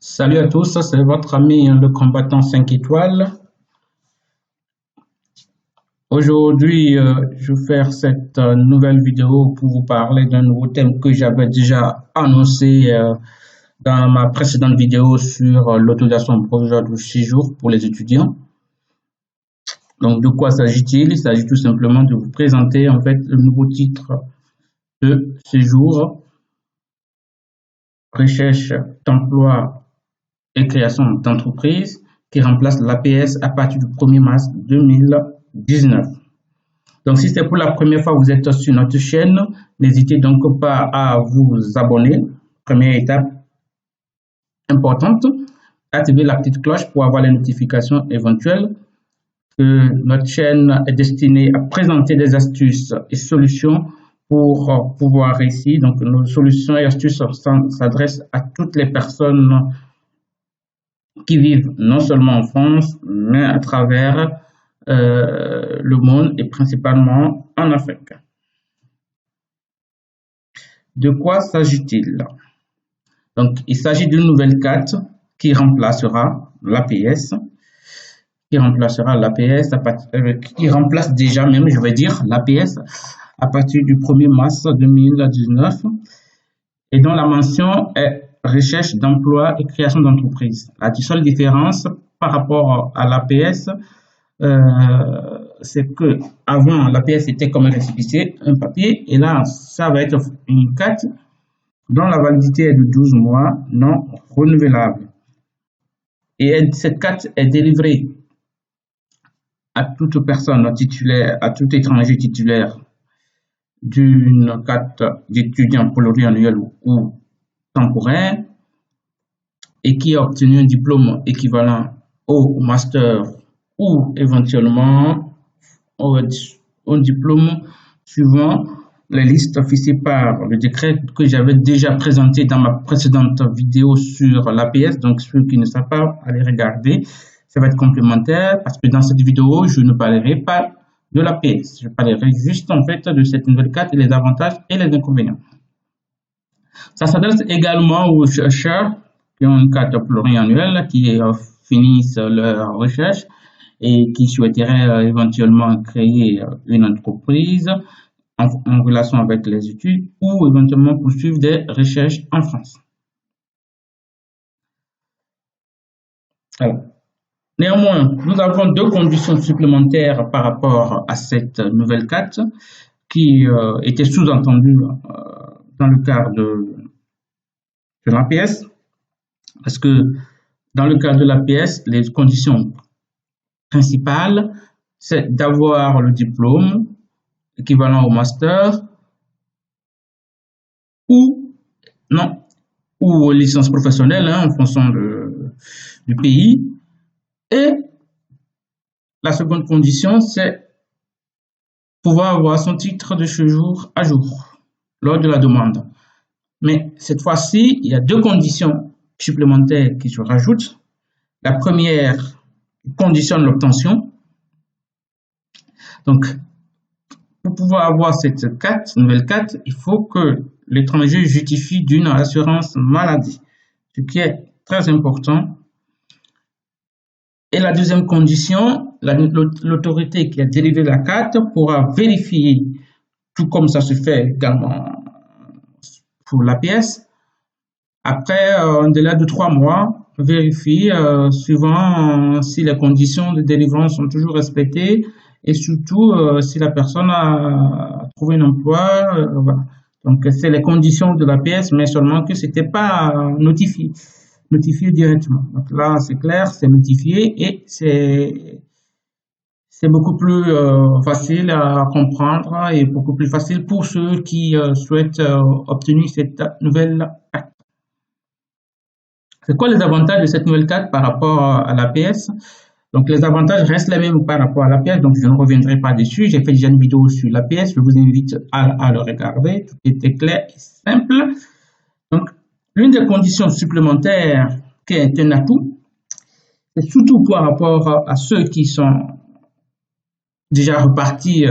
Salut à tous, c'est votre ami le combattant 5 étoiles. Aujourd'hui, je vais faire cette nouvelle vidéo pour vous parler d'un nouveau thème que j'avais déjà annoncé dans ma précédente vidéo sur l'autorisation provisoire de séjour pour les étudiants. Donc, de quoi s'agit-il? Il s'agit tout simplement de vous présenter en fait le nouveau titre de séjour, recherche d'emploi et création d'entreprise, qui remplace l'APS à partir du 1er mars 2019. Donc, si c'est pour la première fois que vous êtes sur notre chaîne, n'hésitez donc pas à vous abonner. Première étape importante, activez la petite cloche pour avoir les notifications éventuelles. Notre chaîne est destinée à présenter des astuces et solutions pour pouvoir réussir. Donc, nos solutions et astuces s'adressent à toutes les personnes qui vivent non seulement en France, mais à travers le monde et principalement en Afrique. De quoi s'agit-il? Donc, il s'agit d'une nouvelle carte qui remplacera l'APS, qui remplace déjà même, je vais dire, l'APS à partir du 1er mars 2019 et dont la mention est recherche d'emploi et création d'entreprise. La seule différence par rapport à l'APS, c'est que avant l'APS était comme un récépissé, un papier, et là ça va être une carte dont la validité est de 12 mois non renouvelable. Et cette carte est délivrée à toute personne titulaire, à tout étranger titulaire d'une carte d'étudiant pluriannuel ou temporaire et qui a obtenu un diplôme équivalent au master ou éventuellement un diplôme suivant les listes fixées par le décret que j'avais déjà présenté dans ma précédente vidéo sur l'APS. Donc, ceux qui ne savent pas, allez regarder. Ça va être complémentaire parce que dans cette vidéo, je ne parlerai pas de l'APS. Je parlerai juste en fait de cette nouvelle carte et les avantages et les inconvénients. Ça s'adresse également aux chercheurs qui ont une carte pluriannuelle, qui finissent leur recherche et qui souhaiteraient éventuellement créer une entreprise en relation avec les études ou éventuellement poursuivre des recherches en France. Alors, néanmoins, nous avons deux conditions supplémentaires par rapport à cette nouvelle carte qui étaient sous-entendues dans le cadre de l'APS, parce que dans le cadre de l'APS, les conditions principales, c'est d'avoir le diplôme équivalent au master ou non, ou licence professionnelle en fonction du pays. Et la seconde condition, c'est pouvoir avoir son titre de séjour à jour lors de la demande. Mais cette fois-ci, il y a deux conditions supplémentaires qui se rajoutent. La première conditionne l'obtention. Donc, pour pouvoir avoir cette carte, nouvelle carte, il faut que l'étranger justifie d'une assurance maladie, ce qui est très important. Et la deuxième condition, l'autorité qui a délivré la carte pourra vérifier, tout comme ça se fait également pour l'APS, après un délai de 3 mois, vérifier suivant si les conditions de délivrance sont toujours respectées et surtout si la personne a trouvé un emploi. Voilà. Donc, c'est les conditions de l'APS, mais seulement que ce n'était pas notifié directement. Donc là, c'est clair, c'est notifié et c'est beaucoup plus facile à comprendre et beaucoup plus facile pour ceux qui souhaitent obtenir cette nouvelle carte. C'est quoi les avantages de cette nouvelle carte par rapport à l'APS? Donc, les avantages restent les mêmes par rapport à l'APS, donc je ne reviendrai pas dessus. J'ai fait déjà une vidéo sur l'APS, je vous invite à le regarder. Tout était clair et simple. Donc, l'une des conditions supplémentaires qui est un atout, c'est surtout par rapport à ceux qui sont déjà repartis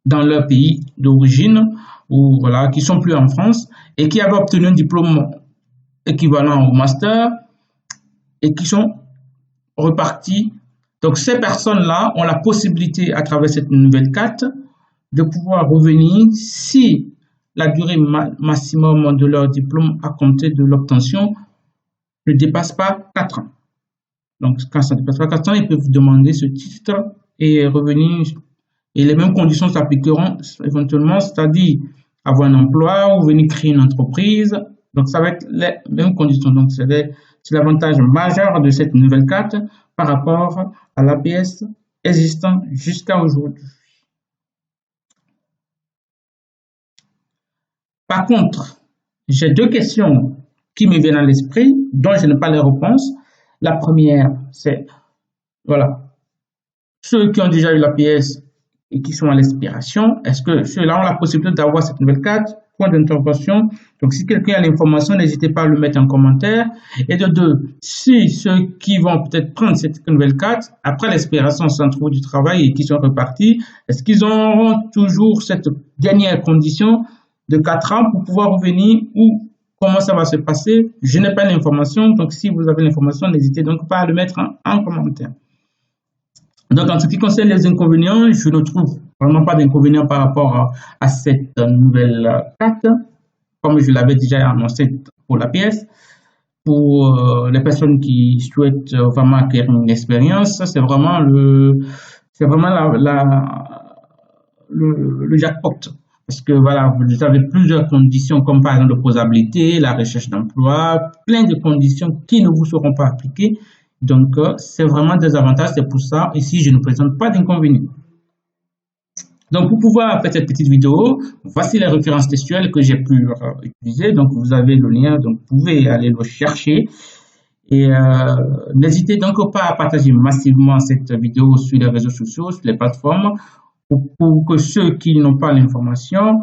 dans leur pays d'origine, ou voilà, qui sont plus en France et qui avaient obtenu un diplôme équivalent au master et qui sont repartis. Donc ces personnes-là ont la possibilité à travers cette nouvelle carte de pouvoir revenir si la durée maximum de leur diplôme à compter de l'obtention ne dépasse pas 4 ans. Donc quand ça ne dépasse pas 4 ans, ils peuvent demander ce titre et revenir. Et les mêmes conditions s'appliqueront éventuellement, c'est-à-dire avoir un emploi ou venir créer une entreprise. Donc, ça va être les mêmes conditions. Donc, c'est l'avantage majeur de cette nouvelle carte par rapport à l'APS existant jusqu'à aujourd'hui. Par contre, j'ai deux questions qui me viennent à l'esprit, dont je n'ai pas les réponses. La première, c'est, voilà, ceux qui ont déjà eu l'APS et qui sont à l'expiration, est-ce que ceux-là ont la possibilité d'avoir cette nouvelle carte? Point d'interrogation. Donc, si quelqu'un a l'information, n'hésitez pas à le mettre en commentaire. Et de deux, si ceux qui vont peut-être prendre cette nouvelle carte, après l'expiration sans trouver du travail et qui sont repartis, est-ce qu'ils auront toujours cette dernière condition de 4 ans pour pouvoir revenir ou comment ça va se passer? Je n'ai pas l'information. Donc, si vous avez l'information, n'hésitez donc pas à le mettre en commentaire. Donc, en ce qui concerne les inconvénients, je ne trouve vraiment pas d'inconvénients par rapport à cette nouvelle carte, comme je l'avais déjà annoncé pour la pièce. Pour les personnes qui souhaitent vraiment acquérir une expérience, c'est vraiment le jackpot. Parce que voilà, vous avez plusieurs conditions, comme par exemple l'opposabilité, la recherche d'emploi, plein de conditions qui ne vous seront pas appliquées. Donc, c'est vraiment des avantages. C'est pour ça, ici, je ne présente pas d'inconvénients. Donc, pour pouvoir faire cette petite vidéo, voici les références textuelles que j'ai pu utiliser. Donc, vous avez le lien, donc vous pouvez aller le chercher. Et n'hésitez donc pas à partager massivement cette vidéo sur les réseaux sociaux, sur les plateformes, pour que ceux qui n'ont pas l'information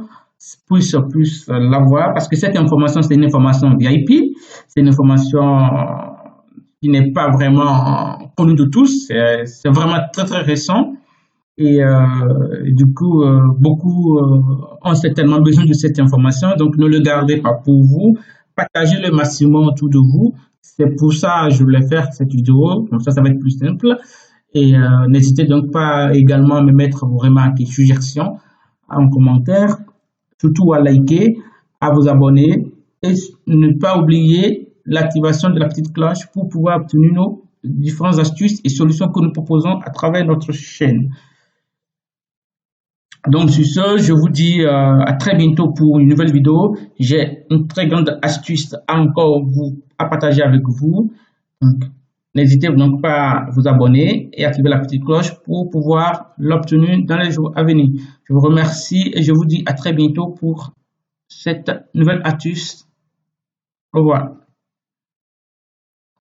puissent l'avoir. Parce que cette information, c'est une information VIP. C'est une information qui n'est pas vraiment connu de tous, c'est vraiment très très récent et du coup beaucoup ont certainement besoin de cette information, donc ne le gardez pas pour vous, partagez le maximum autour de vous. C'est pour ça que je voulais faire cette vidéo, comme ça va être plus simple. Et n'hésitez donc pas également à me mettre vos remarques et suggestions en commentaire, surtout à liker, à vous abonner et ne pas oublier l'activation de la petite cloche pour pouvoir obtenir nos différentes astuces et solutions que nous proposons à travers notre chaîne. Donc sur ce, je vous dis à très bientôt pour une nouvelle vidéo. J'ai une très grande astuce encore à partager avec vous. N'hésitez donc pas à vous abonner et activer la petite cloche pour pouvoir l'obtenir dans les jours à venir. Je vous remercie et je vous dis à très bientôt pour cette nouvelle astuce. Au revoir.